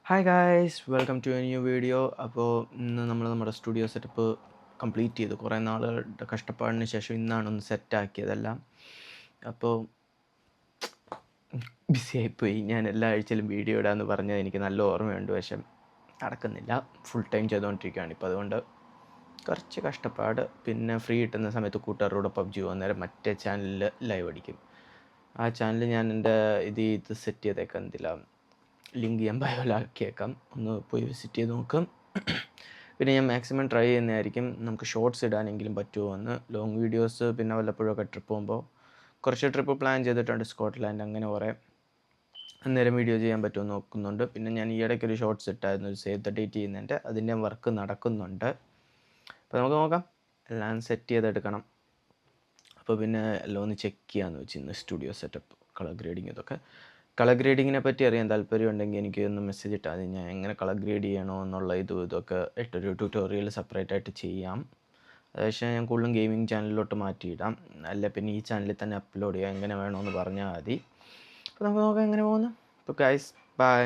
Hi guys, welcome to a new video. അപ്പോൾ ഇന്ന് നമ്മൾ നമ്മുടെ സ്റ്റുഡിയോ സെറ്റപ്പ് കംപ്ലീറ്റ് ചെയ്തു. കുറേ നാളുകളുടെ കഷ്ടപ്പാടിന് ശേഷം ഇന്നാണ് ഒന്ന് സെറ്റാക്കിയതെല്ലാം. അപ്പോൾ ബിസിയായിപ്പോയി. ഞാൻ എല്ലാ ആഴ്ചയിലും വീഡിയോ ഇടാമെന്ന് പറഞ്ഞത് എനിക്ക് നല്ല ഓർമ്മയുണ്ട്, പക്ഷെ നടക്കുന്നില്ല. ഫുൾ ടൈം ചെയ്തുകൊണ്ടിരിക്കുകയാണ് ഇപ്പോൾ. അതുകൊണ്ട് കുറച്ച് കഷ്ടപ്പാട്. പിന്നെ ഫ്രീ കിട്ടുന്ന സമയത്ത് കൂട്ടുകാരോട് പബ്ജി പോകുന്നേരം മറ്റേ ചാനലിൽ ലൈവ് അടിക്കും. ആ ചാനൽ ഞാൻ എൻ്റെ ഇത് സെറ്റ് ചെയ്തേക്കാം. എന്തില്ല, ലിങ്ക് ഞാൻ ബയോയിലാക്കിയേക്കാം, ഒന്ന് പോയി വിസിറ്റ് ചെയ്ത് നോക്കാം. പിന്നെ ഞാൻ മാക്സിമം ട്രൈ ചെയ്യുന്നതായിരിക്കും നമുക്ക് ഷോർട്സ് ഇടാനെങ്കിലും പറ്റുമോ എന്ന്. ലോങ് വീഡിയോസ് പിന്നെ വല്ലപ്പോഴൊക്കെ ട്രിപ്പ് പോകുമ്പോൾ കുറച്ച് ട്രിപ്പ് പ്ലാൻ ചെയ്തിട്ടുണ്ട്. സ്കോട്ട്ലാൻഡ് അങ്ങനെ കുറേ അന്നേരം വീഡിയോ ചെയ്യാൻ പറ്റുമോ നോക്കുന്നുണ്ട്. പിന്നെ ഞാൻ ഈ ഇടയ്ക്കൊരു ഷോർട്സ് ഇട്ടായിരുന്നു, ഒരു സേവ് ദ ഡേറ്റ് ചെയ്യുന്നതിൻ്റെ. അതിൻ്റെ വർക്ക് നടക്കുന്നുണ്ട്. അപ്പോൾ നമുക്ക് നോക്കാം, എല്ലാം സെറ്റ് ചെയ്തെടുക്കണം. അപ്പോൾ പിന്നെ എല്ലാം ഒന്ന് ചെക്ക് ചെയ്യാമെന്ന് വെച്ച് ഇന്ന് സ്റ്റുഡിയോ സെറ്റപ്പ്, കളർ ഗ്രേഡിങ്, ഇതൊക്കെ. കളർ ഗ്രേഡിങ്ങിനെ പറ്റി അറിയാൻ താല്പര്യമുണ്ടെങ്കിൽ എനിക്ക് ഒന്ന് മെസ്സേജ് ഇട്ടാൽ മതി. ഞാൻ എങ്ങനെ കളർ ഗ്രേഡ് ചെയ്യണോ എന്നുള്ള ഇതൊക്കെ ഇട്ടൊരു ട്യൂട്ടോറിയൽ സെപ്പറേറ്റായിട്ട് ചെയ്യാം. പക്ഷേ ഞാൻ കൂടുതലും ഗെയിമിംഗ് ചാനലിലോട്ട് മാറ്റിയിടാം, അല്ല പിന്നെ ഈ ചാനലിൽ തന്നെ അപ്ലോഡ് ചെയ്യാം. എങ്ങനെ വേണമെന്ന് പറഞ്ഞാൽ മതി. അപ്പോൾ നമുക്ക് നോക്കാം എങ്ങനെ പോകുന്നു. അപ്പോൾ ഗൈസ്, ബൈ.